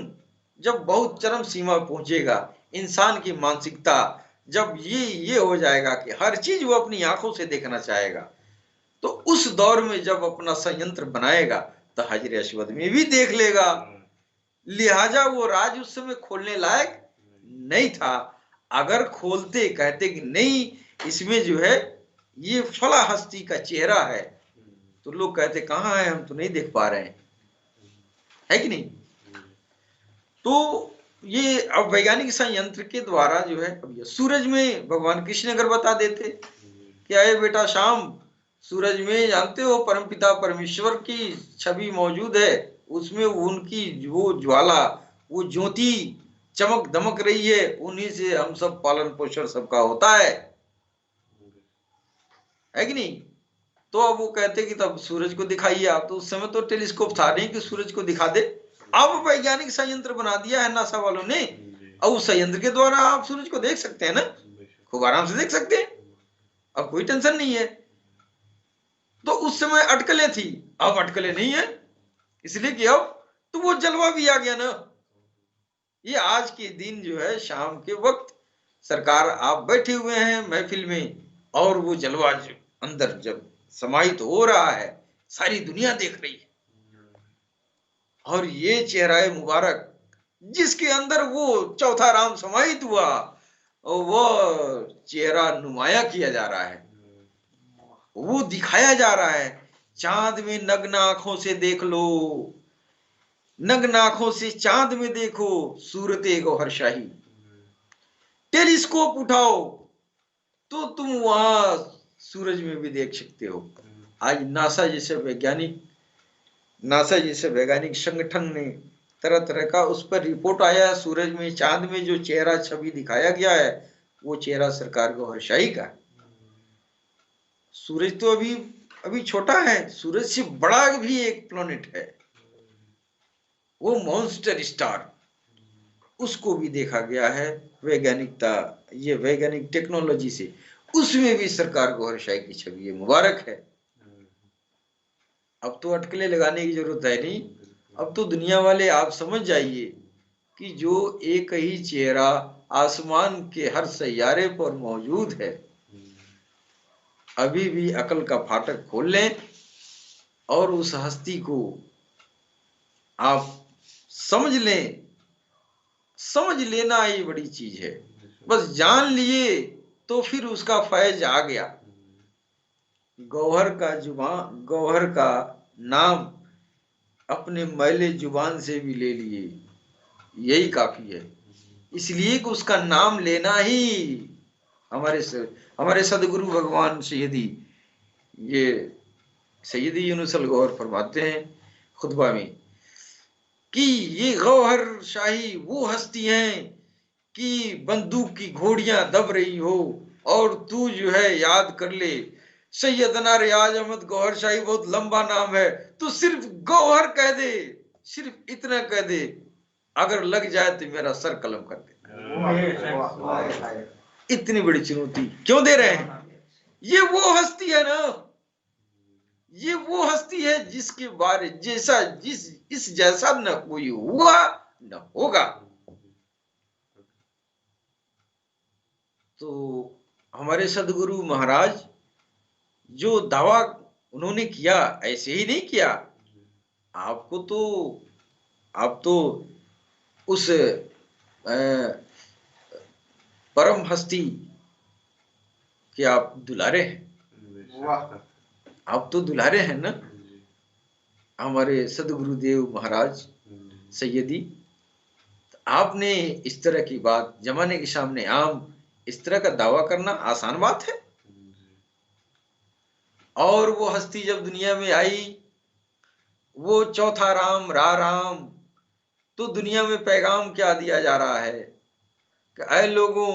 जब बहुत चरम सीमा पहुंचेगा, इंसान की मानसिकता जब ये हो जाएगा कि हर चीज वो अपनी आंखों से देखना चाहेगा, तो उस दौर में जब अपना संयंत्र बनाएगा तो हजरे अस्वद में भी देख लेगा। लिहाजा वो राज उस समय खोलने लायक नहीं था। अगर खोलते, कहते कि नहीं इसमें जो है ये फला हस्ती का चेहरा है, तो लोग कहते कहाँ है, हम तो नहीं देख पा रहे हैं, है कि नहीं? तो ये अब वैज्ञानिक संयंत्र के द्वारा जो है, अब ये सूरज में भगवान कृष्ण अगर बता देते कि अरे बेटा शाम, सूरज में जानते हो परमपिता परमेश्वर की छवि मौजूद है, उसमें उनकी वो ज्वाला, वो ज्योति चमक दमक रही है, उन्हीं से हम सब पालन पोषण सबका होता है कि नहीं? तो अब वो कहते कि तब सूरज को दिखाइए आप। तो उस समय तो टेलीस्कोप था नहीं कि सूरज को दिखा दे। अब वैज्ञानिक संयंत्र बना दिया है नासा वालों ने, और उस संयंत्र के द्वारा आप सूरज को देख सकते हैं ना, खूब आराम से देख सकते हैं, अब कोई टेंशन नहीं है। तो उस समय अटकलें थी, अब अटकलें नहीं है, इसलिए कि अब तो वो जलवा भी आ गया ना। ये आज के दिन जो है शाम के वक्त सरकार आप बैठे हुए हैं महफिल में, और वो जलवा जो अंदर जब समाहित हो रहा है, सारी दुनिया देख रही है। और ये चेहरा मुबारक जिसके अंदर वो चौथा राम समाहित हुआ, और वो चेहरा नुमाया किया जा रहा है, वो दिखाया जा रहा है। चांद में नग्न आंखों से देख लो, नग्न आंखों से चांद में देखो सूरते गौहर शाही। टेलीस्कोप उठाओ तो तुम वहां सूरज में भी देख सकते हो। आज नासा जैसे वैज्ञानिक संगठन ने तरह तरह का उस पर रिपोर्ट आया है, सूरज में चांद में जो चेहरा छवि दिखाया गया है, वो चेहरा सरकार गौहर शाही का। सूरज तो अभी छोटा है, सूरज से बड़ा भी एक प्लैनेट है, वो मॉन्स्टर स्टार, उसको भी देखा गया है वैज्ञानिकता, ये वैज्ञानिक टेक्नोलॉजी से, उसमें भी सरकार गौहरशाही की छवि है। मुबारक है। अब तो अटकलें लगाने की जरूरत है नहीं, अब तो दुनिया वाले आप समझ जाइए कि जो एक ही चेहरा आसमान के हर सैयारे पर मौजूद है, अभी भी अकल का फाटक खोल लें और उस हस्ती को आप समझ लें। समझ लेना ये बड़ी चीज है, बस जान लिए तो फिर उसका फैज आ गया। गौहर का नाम अपने मैले जुबान से भी ले लिए, यही काफी है। इसलिए कि उसका नाम लेना ही हमारे सदगुरु भगवान ये सैयदी यूनुसल गौहर फरमाते हैं खुतबा में कि ये गौहर शाही वो हस्ती हैं कि बंदूक की घोड़ियां दब रही हो और तू जो है याद कर ले, सैयदना रियाज अहमद गौहर शाही बहुत लंबा नाम है, तू सिर्फ गौहर कह दे, सिर्फ इतना कह दे, अगर लग जाए तो मेरा सर कलम कर दे। इतनी बड़ी चुनौती क्यों दे रहे हैं? ये वो हस्ती है ना, ये वो हस्ती है जिसके बारे इस जैसा न कोई हुआ न होगा। तो हमारे सदगुरु महाराज जो दावा उन्होंने किया, ऐसे ही नहीं किया। आपको तो आप तो उस परम हस्ती के आप दुलारे हैं, आप तो दुलारे हैं ना हमारे सदगुरुदेव महाराज सैयदी। आपने इस तरह की बात जमाने के सामने आम इस तरह का दावा करना आसान बात है? और वो हस्ती जब दुनिया में आई, वो चौथा राम राम, तो दुनिया में पैगाम क्या दिया जा रहा है कि ऐ लोगों,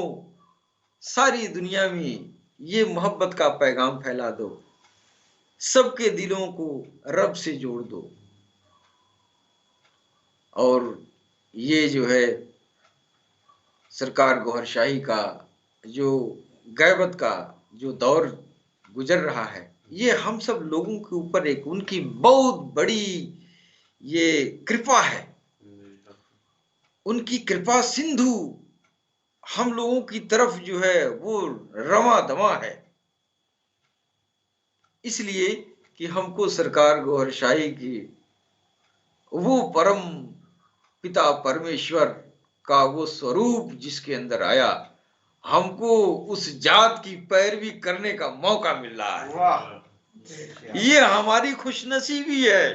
सारी दुनिया में ये मोहब्बत का पैगाम फैला दो, सबके दिलों को रब से जोड़ दो। और ये जो है सरकार गौहर शाही का जो गैबत का जो दौर गुजर रहा है, ये हम सब लोगों के ऊपर एक उनकी बहुत बड़ी ये कृपा है। उनकी कृपा सिंधु हम लोगों की तरफ जो है वो रमा दमा है। इसलिए कि हमको सरकार गौहर शाही की वो परम पिता परमेश्वर का वो स्वरूप जिसके अंदर आया, हमको उस जात की पैरवी करने का मौका मिल रहा है। ये हमारी खुशनसीबी है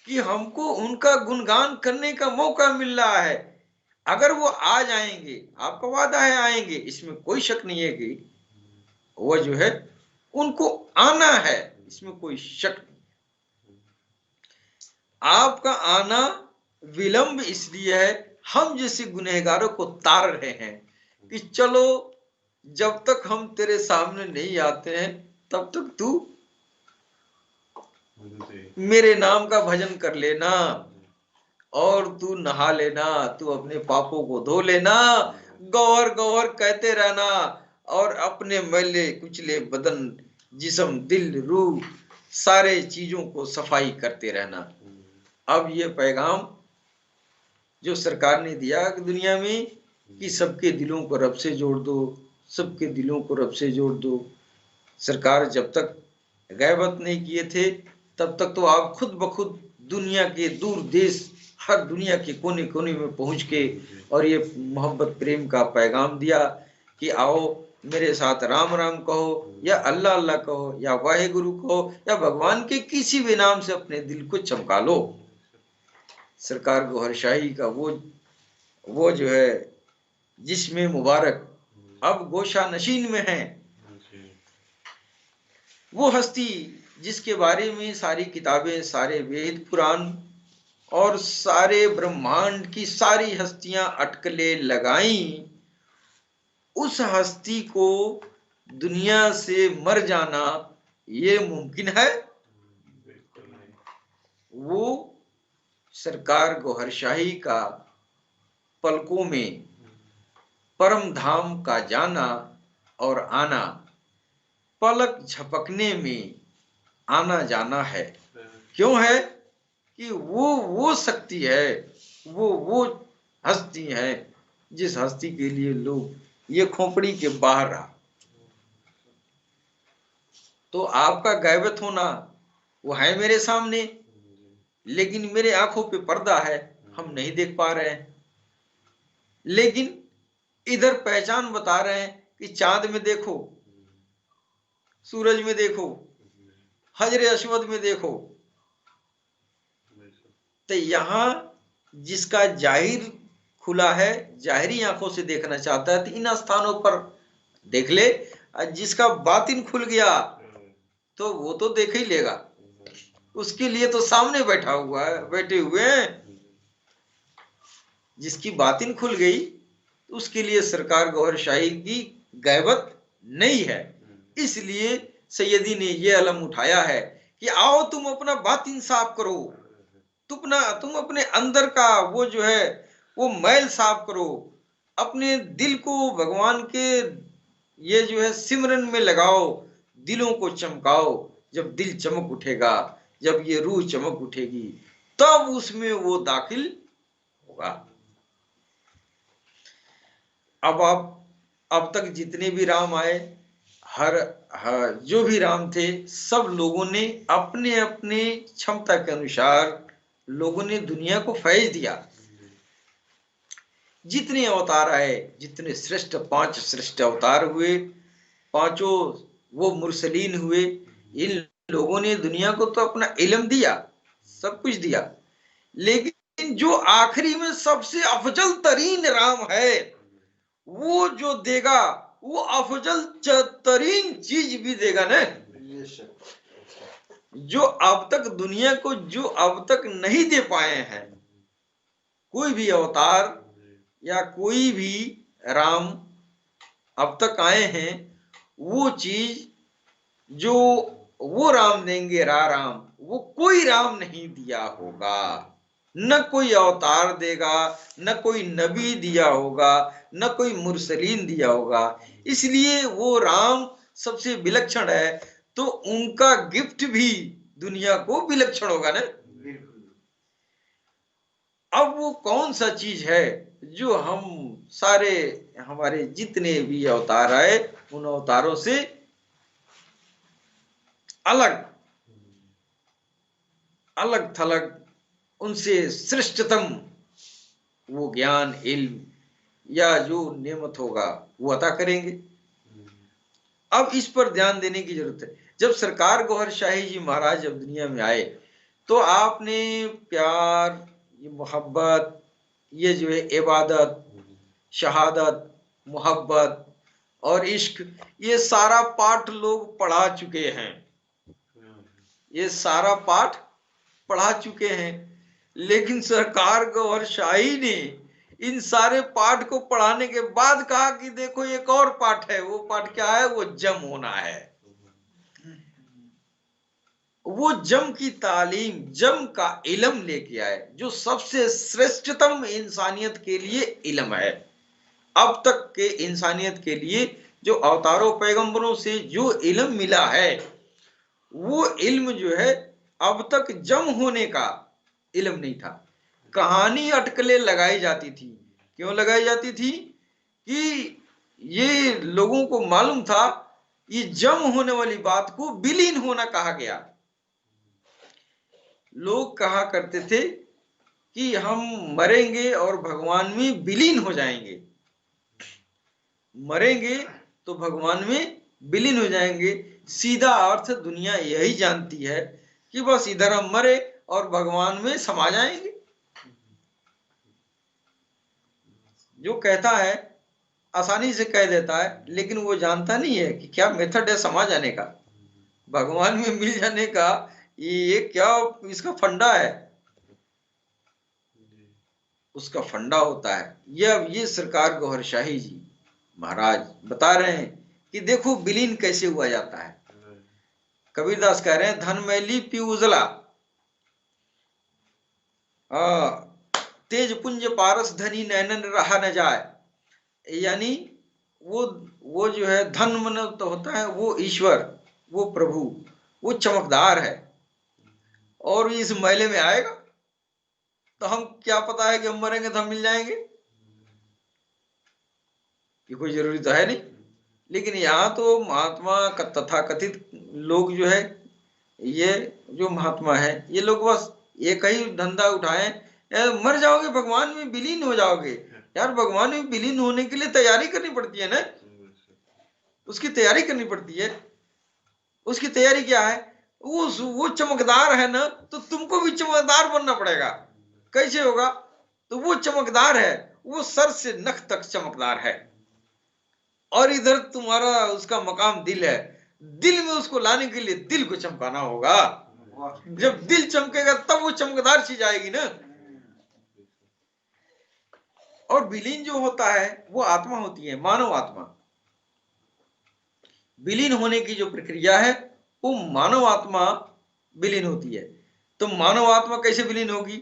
कि हमको उनका गुणगान करने का मौका मिल रहा है। अगर वो आ जाएंगे, आपका वादा है आएंगे, इसमें कोई शक नहीं है कि वो जो है उनको आना है, इसमें कोई शक नहीं। आपका आना विलंब इसलिए है, हम जैसे गुनहगारों को तार रहे हैं कि चलो जब तक हम तेरे सामने नहीं आते हैं तब तक तू मेरे नाम का भजन कर लेना और तू नहा लेना, तू अपने पापों को धो लेना, गौहर गौहर कहते रहना और अपने मैले कुचले बदन जिस्म दिल रूह सारे चीजों को सफाई करते रहना। अब ये पैगाम जो सरकार ने दिया कि दुनिया में कि सबके दिलों को रब से जोड़ दो, सबके दिलों को रब से जोड़ दो। सरकार जब तक गैबत नहीं किए थे तब तक तो आप खुद ब खुद दुनिया के दूर देश, हर दुनिया के कोने कोने में पहुंच के और ये मोहब्बत प्रेम का पैगाम दिया कि आओ मेरे साथ राम राम कहो या अल्लाह अल्लाह कहो या वाहेगुरु कहो या भगवान के किसी भी नाम से अपने दिल को चमका लो। सरकार गौहर शाही का वो जो है जिसमें मुबारक अब गोशा नशीन में है, वो हस्ती जिसके बारे में सारी किताबें, सारे वेद पुराण और सारे ब्रह्मांड की सारी हस्तियां अटकलें लगाई, उस हस्ती को दुनिया से मर जाना ये मुमकिन है? वो सरकार गौहर शाही का पलकों में परम धाम का जाना और आना, पलक झपकने में आना जाना है। क्यों है कि वो शक्ति है, वो हस्ती है जिस हस्ती के लिए लोग ये खोपड़ी के बाहर रहा। तो आपका गैबत होना वो है मेरे सामने, लेकिन मेरे आंखों पे पर्दा है, हम नहीं देख पा रहे हैं। लेकिन इधर पहचान बता रहे हैं कि चांद में देखो, सूरज में देखो, हजरे अस्वद में देखो। तो यहां जिसका जाहिर खुला है, जाहिरी आंखों से देखना चाहता है, तो इन स्थानों पर देख ले। जिसका बातिन खुल गया तो वो तो देख ही लेगा, उसके लिए तो सामने बैठा हुआ है, बैठे हुए हैं। जिसकी बातिन खुल गई उसके लिए सरकार गौहर शाही की गैबत नहीं है। इसलिए सैयदी ने यह अलम उठाया है कि आओ तुम अपना बातिन साफ करो, तुम अपने अंदर का वो जो है वो मैल साफ करो, अपने दिल को भगवान के ये जो है सिमरन में लगाओ, दिलों को चमकाओ। जब दिल चमक उठेगा, जब ये रूह चमक उठेगी, तब उसमें वो दाखिल होगा। अब तक जितने भी राम आए, हर जो भी राम थे, सब लोगों ने अपने अपने क्षमता के अनुसार लोगों ने दुनिया को फैज दिया। जितने अवतार आए, जितने श्रेष्ठ 5 श्रेष्ठ अवतार हुए, पांचों वो मुरसलीन हुए, इन लोगों ने दुनिया को तो अपना इल्म दिया, सब कुछ दिया। लेकिन जो आखिरी में सबसे अफजल तरीन राम है, वो जो देगा वो अफजल तरीन चीज भी देगा ना, जो अब तक दुनिया को, जो अब तक नहीं दे पाए हैं। कोई भी अवतार या कोई भी राम अब तक आए हैं, वो चीज जो वो राम देंगे, राम, वो कोई राम नहीं दिया होगा, न कोई अवतार देगा, न कोई नबी दिया होगा, न कोई मुरसलीन दिया होगा। इसलिए वो राम सबसे विलक्षण है, तो उनका गिफ्ट भी दुनिया को विलक्षण होगा ना। अब वो कौन सा चीज है जो हम सारे, हमारे जितने भी अवतार आए, उन अवतारों से अलग अलग थलग, उनसे श्रेष्ठतम वो ज्ञान, इल्म या जो नेमत होगा वो अता करेंगे। अब इस पर ध्यान देने की जरूरत है। जब सरकार गौहर शाही जी महाराज जब दुनिया में आए, तो आपने प्यार, ये मोहब्बत, ये जो है इबादत, शहादत, मोहब्बत और इश्क, ये सारा पाठ लोग पढ़ा चुके हैं, ये सारा पाठ पढ़ा चुके हैं। लेकिन सरकार गौहर शाही ने इन सारे पाठ को पढ़ाने के बाद कहा कि देखो एक और पाठ है। वो पाठ क्या है? वो जम होना है। वो जम की तालीम, जम का इल्म लेके आए, जो सबसे श्रेष्ठतम इंसानियत के लिए इल्म है। अब तक के इंसानियत के लिए जो अवतारों पैगंबरों से जो इल्म मिला है, वो इल्म जो है अब तक जम होने का इल्म नहीं था। कहानी अटकलें लगाई जाती थी। क्यों लगाई जाती थी? कि ये लोगों को मालूम था ये जम होने वाली बात को विलीन होना कहा गया। लोग कहा करते थे कि हम मरेंगे और भगवान में विलीन हो जाएंगे, मरेंगे तो भगवान में विलीन हो जाएंगे। सीधा अर्थ दुनिया यही जानती है कि बस इधर हम मरे और भगवान में समा जाएंगे। जो कहता है आसानी से कह देता है, लेकिन वो जानता नहीं है कि क्या मेथड है समा जाने का, भगवान में मिल जाने का। ये क्या इसका फंडा है, उसका फंडा होता है। ये सरकार गौहर शाही जी महाराज बता रहे हैं कि देखो विलीन कैसे हुआ जाता है। कबीरदास कह रहे हैं धन मैली पी उजला, तेज पुंज पारस धनी नैनन रहा न जाए, यानी वो जो है धन मन तो होता है, वो ईश्वर, वो प्रभु, वो चमकदार है, और इस मैले में आएगा तो हम क्या पता है कि हम मरेंगे तो हम मिल जाएंगे, ये कोई जरूरी तो है नहीं। लेकिन यहाँ तो महात्मा का तथाकथित लोग जो है, ये जो महात्मा है, ये लोग बस एक ही धंधा उठाए, मर जाओगे भगवान में विलीन हो जाओगे। यार भगवान में विलीन होने के लिए तैयारी करनी पड़ती है ना, उसकी तैयारी करनी पड़ती है। उसकी तैयारी क्या है? वो चमकदार है ना, तो तुमको भी चमकदार बनना पड़ेगा। कैसे होगा? तो वो चमकदार है, वो सर से नख तक चमकदार है, और इधर तुम्हारा उसका मकाम दिल है, दिल में उसको लाने के लिए दिल को चमकाना होगा। जब दिल चमकेगा तब वो चमकदार चीज आएगी ना। और विलीन जो होता है वो आत्मा होती है, मानव आत्मा। विलीन होने की जो प्रक्रिया है वो मानव आत्मा विलीन होती है। तो मानव आत्मा कैसे विलीन होगी?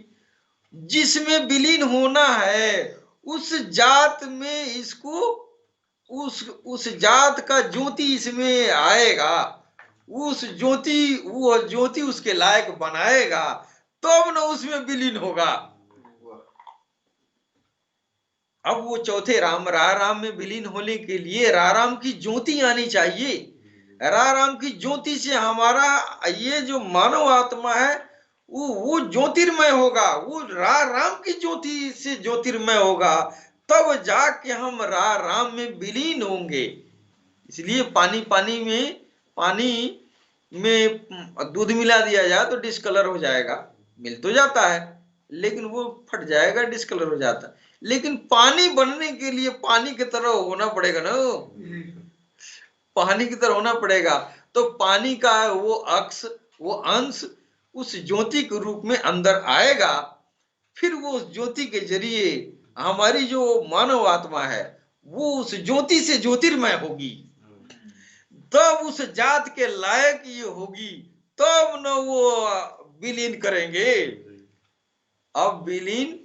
जिसमें विलीन होना है उस जात में इसको, उस जात का ज्योति इसमें आएगा, उस ज्योति, वो ज्योति उसके लायक बनाएगा, तब न उसमें विलीन होगा। अब वो चौथे राम, राम में विलीन होने के लिए राम की ज्योति आनी चाहिए। राम की ज्योति से हमारा ये जो मानव आत्मा है वो ज्योतिर्मय होगा, वो राम की ज्योति से ज्योतिर्मय होगा, तब जाके हम राम में विलीन होंगे। इसलिए पानी में दूध मिला दिया जाए तो डिस्कलर हो जाएगा, मिल तो जाता है लेकिन वो फट जाएगा, डिस्कलर हो जाता है। लेकिन पानी बनने के लिए पानी की तरह होना पड़ेगा ना, पानी की तरह होना पड़ेगा। तो पानी का वो अक्ष, वो अंश उस ज्योति के रूप में अंदर आएगा, फिर वो उस ज्योति के जरिए हमारी जो मानव आत्मा है वो उस ज्योति से ज्योतिर्मय होगी, तब उस जात के लायक ये होगी, तब न वो विलीन करेंगे। अब विलीन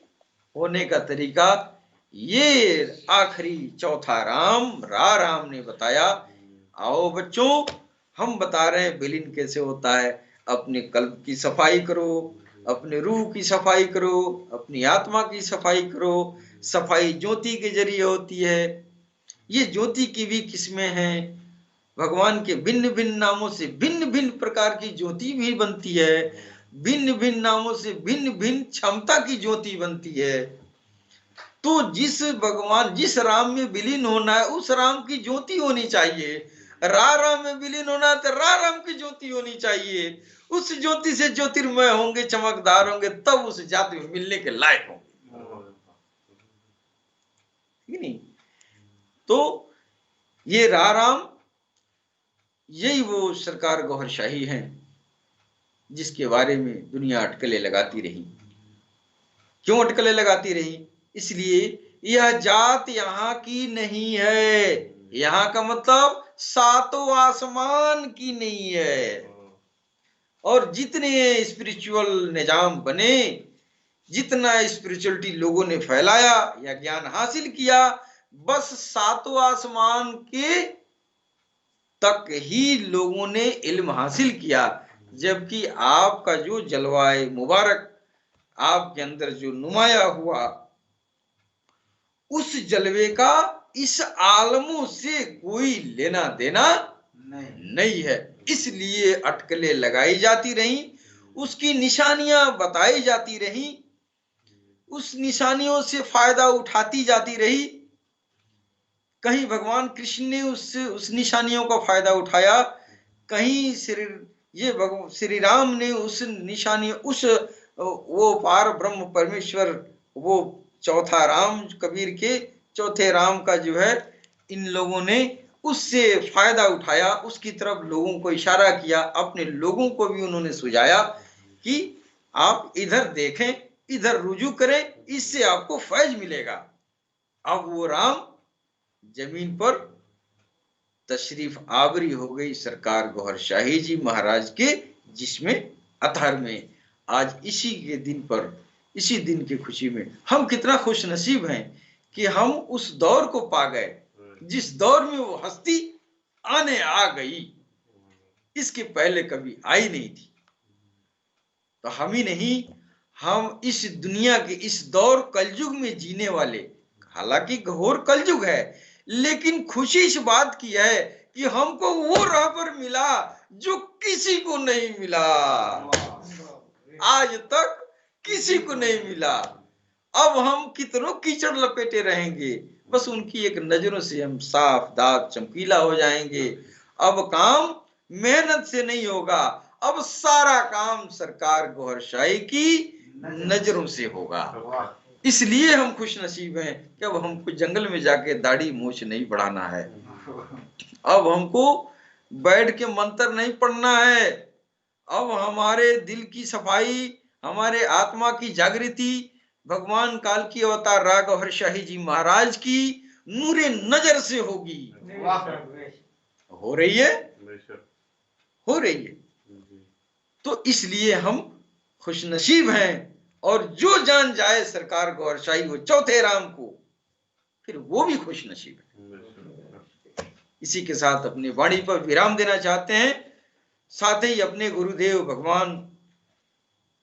होने का तरीका ये आखिरी चौथा राम ने बताया। आओ बच्चों, हम बता रहे हैं विलीन कैसे होता है। अपने कल्ब की सफाई करो, अपने रूह की सफाई करो, अपनी आत्मा की सफाई करो। सफाई ज्योति के जरिए होती है। ये ज्योति की भी किस्में हैं, भगवान के भिन्न भिन्न नामों से भिन्न भिन्न प्रकार की ज्योति भी बनती है, भिन्न भिन्न नामों से भिन्न भिन्न क्षमता की ज्योति बनती है। तो जिस भगवान, जिस राम में विलीन होना है उस राम की ज्योति होनी चाहिए। राम में विलीन होना है तो राम की ज्योति होनी चाहिए। उस ज्योति से ज्योतिर्मय होंगे, चमकदार होंगे, तब उस जाति में मिलने के लायक होंगे। ठीक नहीं? तो ये राम, यही वो सरकार गौहर शाही है जिसके बारे में दुनिया अटकलें लगाती रही। क्यों अटकलें लगाती रही? इसलिए यह जात यहाँ की नहीं है। यहाँ का मतलब सातों आसमान की नहीं है। और जितने स्पिरिचुअल निजाम बने, जितना स्पिरिचुअलिटी लोगों ने फैलाया या ज्ञान हासिल किया, बस सातों आसमान के तक ही लोगों ने इल्म हासिल किया। जबकि आपका जो जलवाए मुबारक आपके अंदर जो नुमाया हुआ, उस जलवे का इस आलमों से कोई लेना देना नहीं है। इसलिए अटकलें लगाई जाती रही, उसकी निशानियां बताई जाती रही, उस निशानियों से फायदा उठाती जाती रही। कहीं भगवान कृष्ण ने उस निशानियों का फायदा उठाया, कहीं श्री राम ने उस निशानी, उस वो पार ब्रह्म परमेश्वर, वो चौथा राम, कबीर के चौथे राम का जो है, इन लोगों ने उससे फायदा उठाया, उसकी तरफ लोगों को इशारा किया, अपने लोगों को भी उन्होंने सुझाया कि आप इधर देखें, इधर रुजू करें, इससे आपको फैज मिलेगा। अब वो राम जमीन पर तशरीफ आवरी हो गई सरकार गौहर शाही जी महाराज के, जिसमें अतहर में आज इसी के दिन पर इसी दिन की खुशी में। हम कितना खुश नसीब हैं कि हम उस दौर को पा गए जिस दौर में वो हस्ती आने आ गई, इसके पहले कभी आई नहीं थी। तो हम ही नहीं, हम इस दुनिया के इस दौर कलयुग में जीने वाले, हालांकि घोर कलयुग है, लेकिन खुशी इस बात की है कि हमको वो राहबर मिला जो किसी को नहीं मिला, आज तक किसी को नहीं मिला। अब हम कितनों कीचड़ लपेटे रहेंगे, बस उनकी एक नजरों से हम साफ दाग चमकीला हो जाएंगे। अब काम मेहनत से नहीं होगा, अब सारा काम सरकार गौहरशाही की नजरों से होगा। इसलिए हम खुश नसीब हैं कि अब हमको जंगल में जाके दाढ़ी मूछ नहीं बढ़ाना है, अब हमको बैठ के मंत्र नहीं पढ़ना है, अब हमारे दिल की सफाई, हमारे आत्मा की जागृति भगवान काल की अवतार राग हर्षाही जी महाराज की नूरे नजर से होगी। हो रही है, हो रही है। तो इसलिए हम खुशनसीब हैं, और जो जान जाए सरकार गौरशाही वो चौथे राम को, फिर वो भी खुशनसीब है। इसी के साथ अपनी वाणी पर विराम देना चाहते हैं, साथ ही अपने गुरुदेव भगवान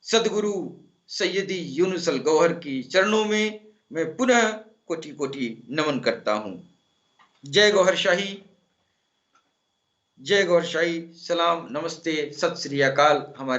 सदगुरु सैयदी यूनुसल गौहर की चरणों में मैं पुनः कोटि कोटि नमन करता हूं। जय गौहर शाही, जय गौहर शाही, सलाम, नमस्ते, सत श्री अकाल। हमारे